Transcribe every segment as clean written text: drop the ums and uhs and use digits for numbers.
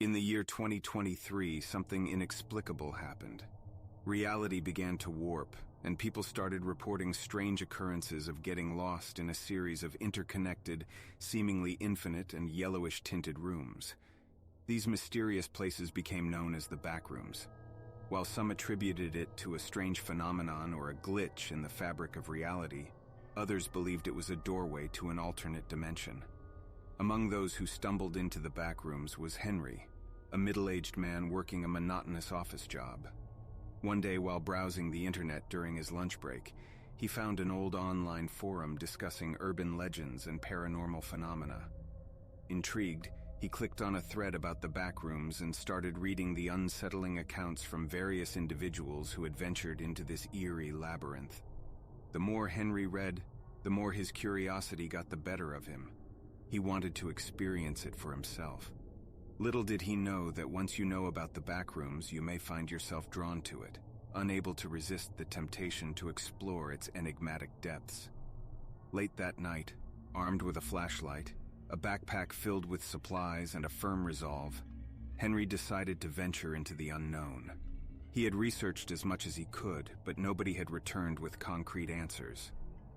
In the year 2023, something inexplicable happened. Reality began to warp, and people started reporting strange occurrences of getting lost in a series of interconnected, seemingly infinite and yellowish-tinted rooms. These mysterious places became known as the Backrooms. While some attributed it to a strange phenomenon or a glitch in the fabric of reality, others believed it was a doorway to an alternate dimension. Among those who stumbled into the Backrooms was Henry, a middle-aged man working a monotonous office job. One day, while browsing the internet during his lunch break, he found an old online forum discussing urban legends and paranormal phenomena. Intrigued, he clicked on a thread about the Backrooms and started reading the unsettling accounts from various individuals who had ventured into this eerie labyrinth. The more Henry read, the more his curiosity got the better of him. He wanted to experience it for himself. Little did he know that once you know about the Backrooms, you may find yourself drawn to it, unable to resist the temptation to explore its enigmatic depths. Late that night, armed with a flashlight, a backpack filled with supplies, and a firm resolve, Henry decided to venture into the unknown. He had researched as much as he could, but nobody had returned with concrete answers.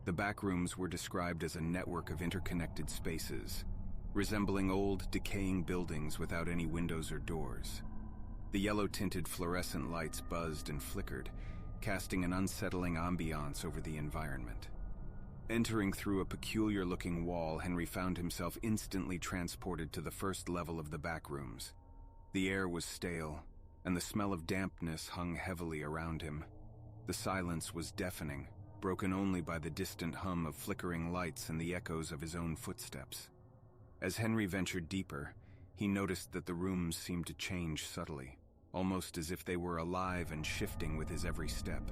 The Backrooms were described as a network of interconnected spaces, resembling old, decaying buildings without any windows or doors. The yellow-tinted fluorescent lights buzzed and flickered, casting an unsettling ambiance over the environment. Entering through a peculiar-looking wall, Henry found himself instantly transported to the first level of the Backrooms. The air was stale, and the smell of dampness hung heavily around him. The silence was deafening, broken only by the distant hum of flickering lights and the echoes of his own footsteps. As Henry ventured deeper, he noticed that the rooms seemed to change subtly, almost as if they were alive and shifting with his every step.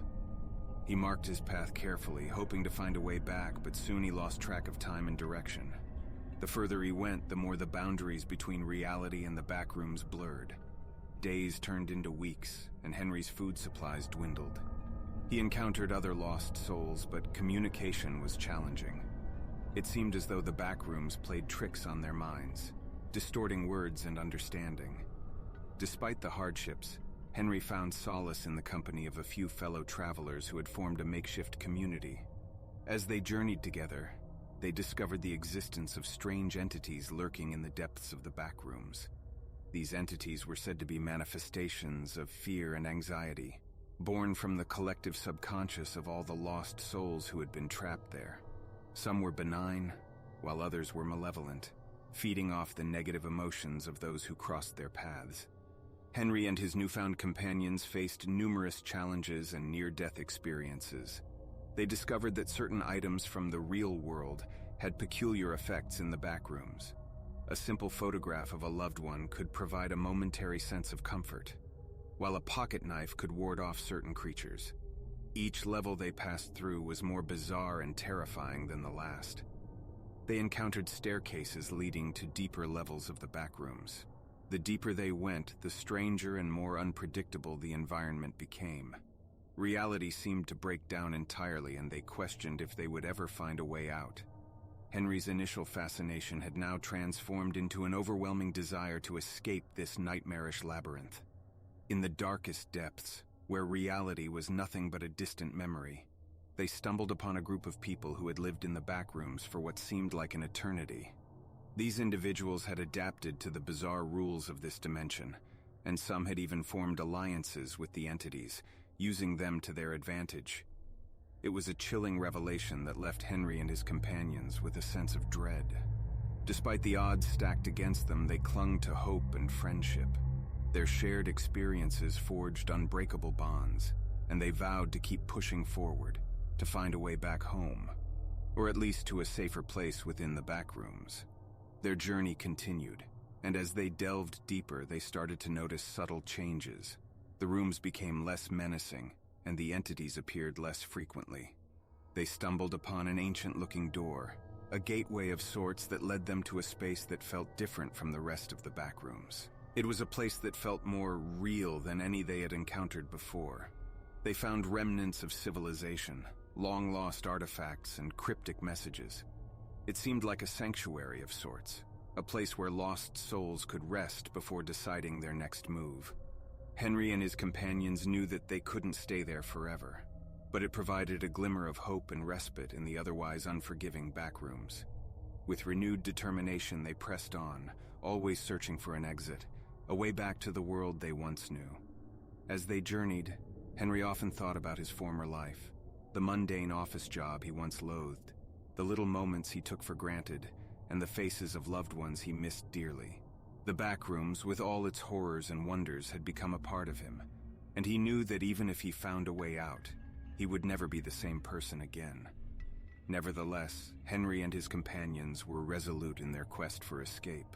He marked his path carefully, hoping to find a way back, but soon he lost track of time and direction. The further he went, the more the boundaries between reality and the Backrooms blurred. Days turned into weeks, and Henry's food supplies dwindled. He encountered other lost souls, but communication was challenging. It seemed as though the Backrooms played tricks on their minds, distorting words and understanding. Despite the hardships, Henry found solace in the company of a few fellow travelers who had formed a makeshift community. As they journeyed together, they discovered the existence of strange entities lurking in the depths of the Backrooms. These entities were said to be manifestations of fear and anxiety, born from the collective subconscious of all the lost souls who had been trapped there. Some were benign, while others were malevolent, feeding off the negative emotions of those who crossed their paths. Henry and his newfound companions faced numerous challenges and near-death experiences. They discovered that certain items from the real world had peculiar effects in the Backrooms. A simple photograph of a loved one could provide a momentary sense of comfort, while a pocket knife could ward off certain creatures. Each level they passed through was more bizarre and terrifying than the last. They encountered staircases leading to deeper levels of the Backrooms. The deeper they went, the stranger and more unpredictable the environment became. Reality seemed to break down entirely, and they questioned if they would ever find a way out. Henry's initial fascination had now transformed into an overwhelming desire to escape this nightmarish labyrinth. In the darkest depths, where reality was nothing but a distant memory, they stumbled upon a group of people who had lived in the Backrooms for what seemed like an eternity. These individuals had adapted to the bizarre rules of this dimension, and some had even formed alliances with the entities, using them to their advantage. It was a chilling revelation that left Henry and his companions with a sense of dread. Despite the odds stacked against them, they clung to hope and friendship. Their shared experiences forged unbreakable bonds, and they vowed to keep pushing forward, to find a way back home, or at least to a safer place within the Backrooms. Their journey continued, and as they delved deeper, they started to notice subtle changes. The rooms became less menacing, and the entities appeared less frequently. They stumbled upon an ancient-looking door, a gateway of sorts that led them to a space that felt different from the rest of the Backrooms. It was a place that felt more real than any they had encountered before. They found remnants of civilization, long-lost artifacts, and cryptic messages. It seemed like a sanctuary of sorts, a place where lost souls could rest before deciding their next move. Henry and his companions knew that they couldn't stay there forever, but it provided a glimmer of hope and respite in the otherwise unforgiving backrooms. With renewed determination, they pressed on, always searching for an exit, a way back to the world they once knew. As they journeyed, Henry often thought about his former life, the mundane office job he once loathed, the little moments he took for granted, and the faces of loved ones he missed dearly. The backrooms, with all its horrors and wonders, had become a part of him, and he knew that even if he found a way out, he would never be the same person again. Nevertheless, Henry and his companions were resolute in their quest for escape.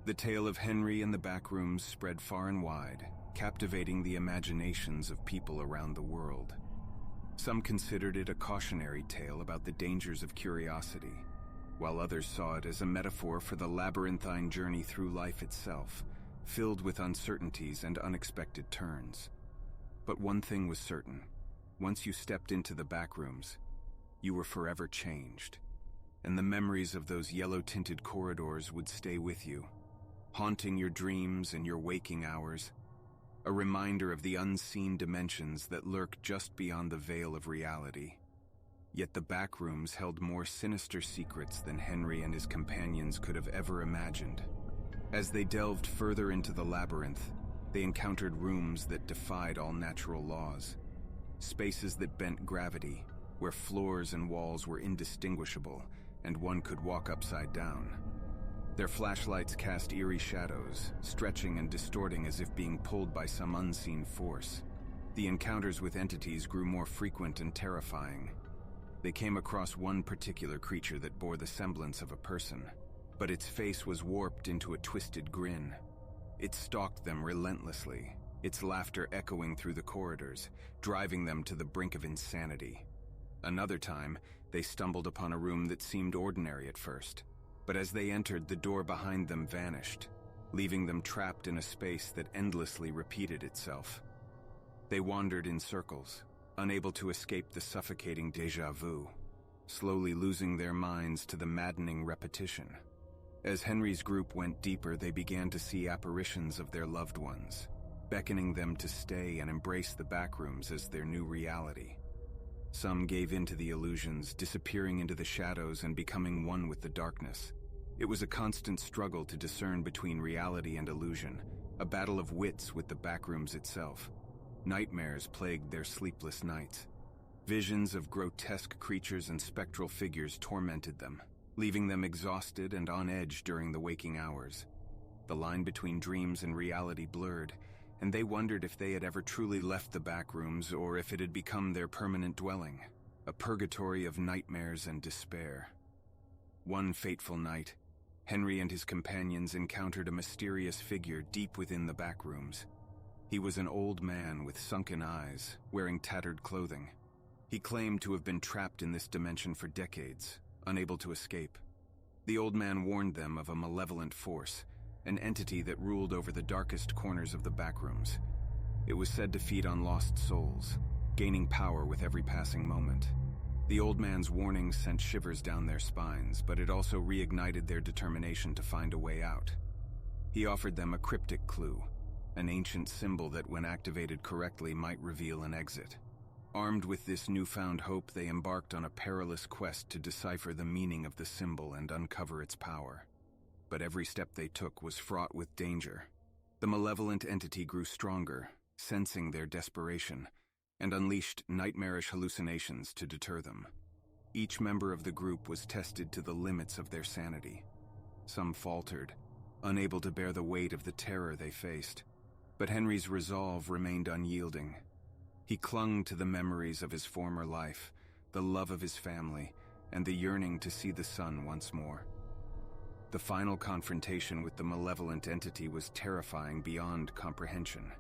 The tale of Henry and the backrooms spread far and wide, captivating the imaginations of people around the world. Some considered it a cautionary tale about the dangers of curiosity, while others saw it as a metaphor for the labyrinthine journey through life itself, filled with uncertainties and unexpected turns. But one thing was certain: once you stepped into the backrooms, you were forever changed, and the memories of those yellow-tinted corridors would stay with you, haunting your dreams and your waking hours, a reminder of the unseen dimensions that lurk just beyond the veil of reality. Yet the backrooms held more sinister secrets than Henry and his companions could have ever imagined. As they delved further into the labyrinth, they encountered rooms that defied all natural laws, spaces that bent gravity, where floors and walls were indistinguishable and one could walk upside down. Their flashlights cast eerie shadows, stretching and distorting as if being pulled by some unseen force. The encounters with entities grew more frequent and terrifying. They came across one particular creature that bore the semblance of a person, but its face was warped into a twisted grin. It stalked them relentlessly, its laughter echoing through the corridors, driving them to the brink of insanity. Another time, they stumbled upon a room that seemed ordinary at first, but as they entered, the door behind them vanished, leaving them trapped in a space that endlessly repeated itself. They wandered in circles, unable to escape the suffocating déjà vu, slowly losing their minds to the maddening repetition. As Henry's group went deeper, they began to see apparitions of their loved ones, beckoning them to stay and embrace the backrooms as their new reality. Some gave in to the illusions, disappearing into the shadows and becoming one with the darkness. It was a constant struggle to discern between reality and illusion, a battle of wits with the backrooms itself. Nightmares plagued their sleepless nights. Visions of grotesque creatures and spectral figures tormented them, leaving them exhausted and on edge during the waking hours. The line between dreams and reality blurred, and they wondered if they had ever truly left the backrooms or if it had become their permanent dwelling, a purgatory of nightmares and despair. One fateful night, Henry and his companions encountered a mysterious figure deep within the backrooms. He was an old man with sunken eyes, wearing tattered clothing. He claimed to have been trapped in this dimension for decades, unable to escape. The old man warned them of a malevolent force, an entity that ruled over the darkest corners of the backrooms. It was said to feed on lost souls, gaining power with every passing moment. The old man's warning sent shivers down their spines, but it also reignited their determination to find a way out. He offered them a cryptic clue, an ancient symbol that, when activated correctly, might reveal an exit. Armed with this newfound hope, they embarked on a perilous quest to decipher the meaning of the symbol and uncover its power. But every step they took was fraught with danger. The malevolent entity grew stronger, sensing their desperation, and unleashed nightmarish hallucinations to deter them. Each member of the group was tested to the limits of their sanity. Some faltered, unable to bear the weight of the terror they faced. But Henry's resolve remained unyielding. He clung to the memories of his former life, the love of his family, and the yearning to see the sun once more. The final confrontation with the malevolent entity was terrifying beyond comprehension.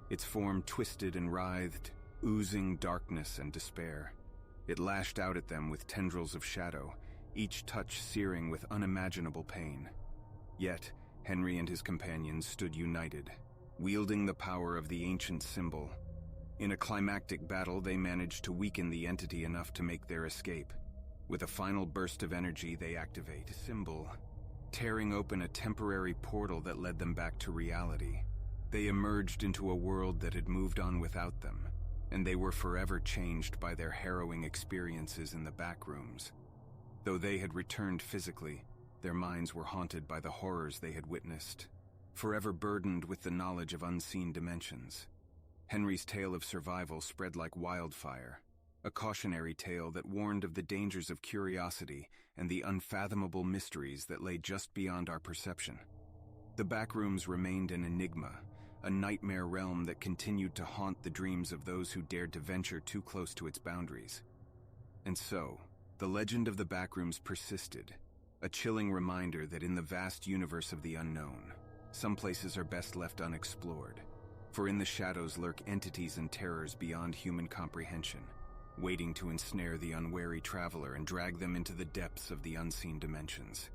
Its form twisted and writhed, oozing darkness and despair. It lashed out at them with tendrils of shadow, each touch searing with unimaginable pain. Yet, Henry and his companions stood united, wielding the power of the ancient symbol. In a climactic battle, they managed to weaken the entity enough to make their escape. With a final burst of energy, they activate the symbol. tearing open a temporary portal that led them back to reality. They emerged into a world that had moved on without them, and they were forever changed by their harrowing experiences in the Backrooms. Though they had returned physically, their minds were haunted by the horrors they had witnessed, forever burdened with the knowledge of unseen dimensions. Henry's tale of survival spread like wildfire, a cautionary tale that warned of the dangers of curiosity and the unfathomable mysteries that lay just beyond our perception. The Backrooms remained an enigma, a nightmare realm that continued to haunt the dreams of those who dared to venture too close to its boundaries. And so, the legend of the Backrooms persisted, a chilling reminder that in the vast universe of the unknown, some places are best left unexplored, for in the shadows lurk entities and terrors beyond human comprehension, waiting to ensnare the unwary traveler and drag them into the depths of the unseen dimensions.